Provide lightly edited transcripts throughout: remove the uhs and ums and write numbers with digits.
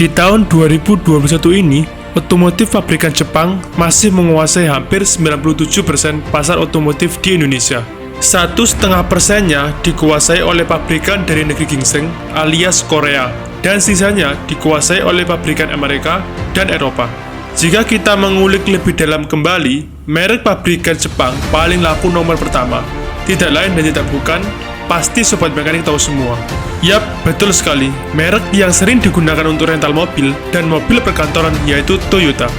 Di tahun 2021 ini, otomotif pabrikan Jepang masih menguasai hampir 97% pasar otomotif di Indonesia. 1,5%-nya dikuasai oleh pabrikan dari negeri ginseng alias Korea, dan sisanya dikuasai oleh pabrikan Amerika dan Eropa. Jika kita mengulik lebih dalam kembali, merek pabrikan Jepang paling laku nomor pertama, tidak lain dan tidak bukan, pasti sobat mekanik tahu semua. Yap, betul sekali, merek yang sering digunakan untuk rental mobil dan mobil perkantoran yaitu Toyota.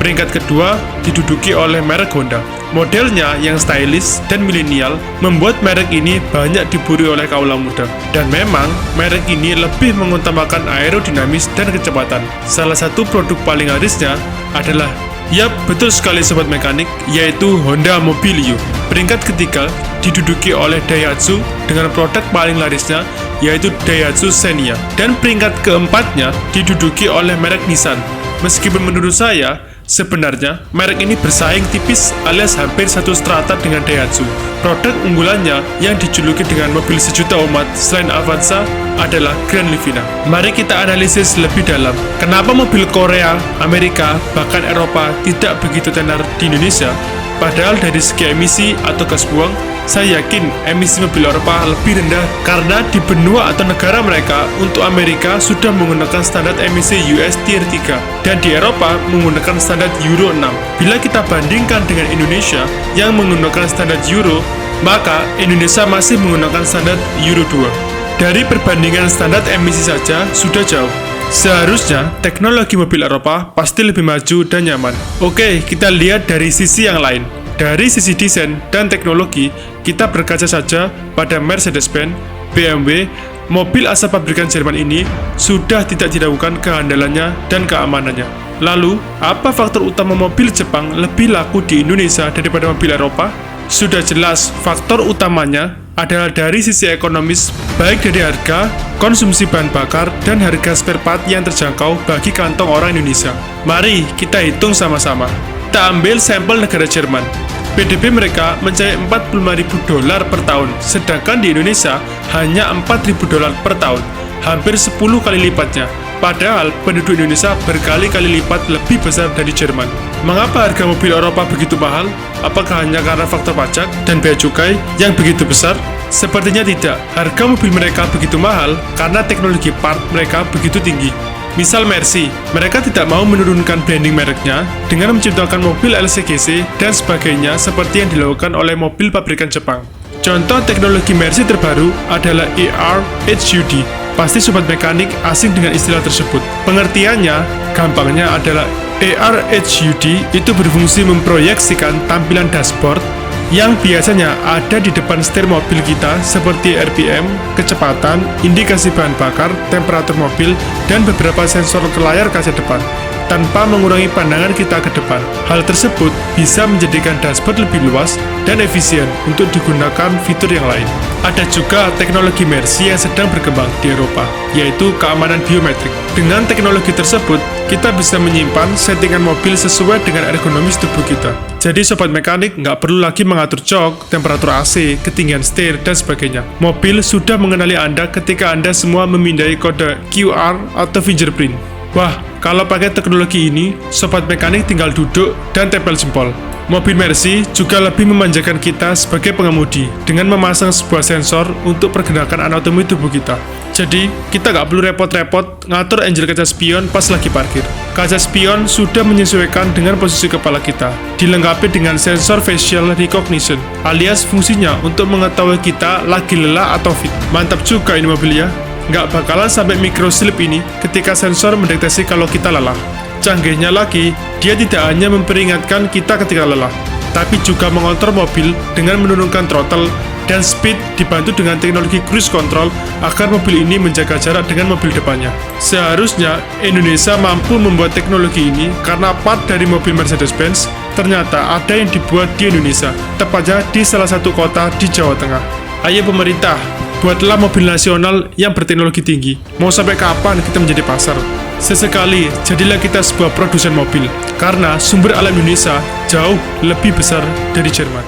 Peringkat kedua diduduki oleh merek Honda. Modelnya yang stylish dan milenial membuat merek ini banyak diburu oleh kaula muda. Dan memang, merek ini lebih mengutamakan aerodinamis dan kecepatan. Salah satu produk paling larisnya adalah, yap, betul sekali sobat mekanik, yaitu Honda Mobilio. Peringkat ketiga diduduki oleh Daihatsu dengan produk paling larisnya, yaitu Daihatsu Xenia. Dan peringkat keempatnya diduduki oleh merek Nissan. Meskipun menurut saya, sebenarnya merek ini bersaing tipis alias hampir satu strata dengan Daihatsu. Produk unggulannya yang dijuluki dengan mobil sejuta umat selain Avanza adalah Grand Livina. Mari kita analisis lebih dalam. Kenapa mobil Korea, Amerika, bahkan Eropa tidak begitu tenar di Indonesia? Padahal dari segi emisi atau gas buang, saya yakin emisi mobil Eropa lebih rendah karena di benua atau negara mereka untuk Amerika sudah menggunakan standar emisi US Tier 3 dan di Eropa menggunakan standar Euro 6. Bila kita bandingkan dengan Indonesia yang menggunakan standar Euro, maka Indonesia masih menggunakan standar Euro 2. Dari perbandingan standar emisi saja sudah jauh. Seharusnya teknologi mobil Eropa pasti lebih maju dan nyaman. Oke, kita lihat dari sisi yang lain. Dari sisi desain dan teknologi, kita berkaca saja pada Mercedes-Benz, BMW, mobil asal pabrikan Jerman ini sudah tidak diragukan kehandalannya dan keamanannya. Lalu, apa faktor utama mobil Jepang lebih laku di Indonesia daripada mobil Eropa? Sudah jelas, faktor utamanya adalah dari sisi ekonomis, baik dari harga, konsumsi bahan bakar, dan harga spare part yang terjangkau bagi kantong orang Indonesia. Mari kita hitung sama-sama. Kita ambil sampel negara Jerman. PDB mereka mencapai $45.000 per tahun, sedangkan di Indonesia hanya $4.000 per tahun, hampir 10 kali lipatnya. Padahal penduduk Indonesia berkali-kali lipat lebih besar dari Jerman. Mengapa harga mobil Eropa begitu mahal? Apakah hanya karena faktor pajak dan bea cukai yang begitu besar? Sepertinya tidak. Harga mobil mereka begitu mahal karena teknologi part mereka begitu tinggi. Misal Mercy, mereka tidak mau menurunkan branding mereknya dengan menciptakan mobil LCGC dan sebagainya seperti yang dilakukan oleh mobil pabrikan Jepang. Contoh teknologi Mercy terbaru adalah ER-HUD. Pasti sobat mekanik asing dengan istilah tersebut. Pengertiannya, gampangnya adalah ER-HUD itu berfungsi memproyeksikan tampilan dashboard yang biasanya ada di depan setir mobil kita seperti RPM, kecepatan, indikasi bahan bakar, temperatur mobil, dan beberapa sensor ke layar kaca depan, tanpa mengurangi pandangan kita ke depan. Hal tersebut bisa menjadikan dashboard lebih luas dan efisien untuk digunakan fitur yang lain. Ada juga teknologi Mercy yang sedang berkembang di Eropa, yaitu keamanan biometrik. Dengan teknologi tersebut, kita bisa menyimpan settingan mobil sesuai dengan ergonomis tubuh kita. Jadi sobat mekanik nggak perlu lagi mengatur jok, temperatur AC, ketinggian setir, dan sebagainya. Mobil sudah mengenali Anda ketika Anda semua memindai kode QR atau fingerprint. Wah, kalau pakai teknologi ini, sobat mekanik tinggal duduk dan tempel jempol. Mobil Mercy juga lebih memanjakan kita sebagai pengemudi dengan memasang sebuah sensor untuk pergerakan anatomi tubuh kita. Jadi, kita nggak perlu repot-repot ngatur angle kaca spion pas lagi parkir. Kaca spion sudah menyesuaikan dengan posisi kepala kita, dilengkapi dengan sensor facial recognition, alias fungsinya untuk mengetahui kita lagi lelah atau fit. Mantap juga ini mobil ya. Nggak bakalan sampai microslip ini ketika sensor mendeteksi kalau kita lelah. Canggihnya lagi, dia tidak hanya memperingatkan kita ketika lelah, tapi juga mengontrol mobil dengan menurunkan throttle dan speed dibantu dengan teknologi cruise control agar mobil ini menjaga jarak dengan mobil depannya. Seharusnya Indonesia mampu membuat teknologi ini karena part dari mobil Mercedes-Benz ternyata ada yang dibuat di Indonesia, tepatnya di salah satu kota di Jawa Tengah. Ayo pemerintah, buatlah mobil nasional yang berteknologi tinggi. Mau sampai kapan kita menjadi pasar? Sesekali, jadilah kita sebuah produsen mobil, karena sumber alam Indonesia jauh lebih besar dari Jerman.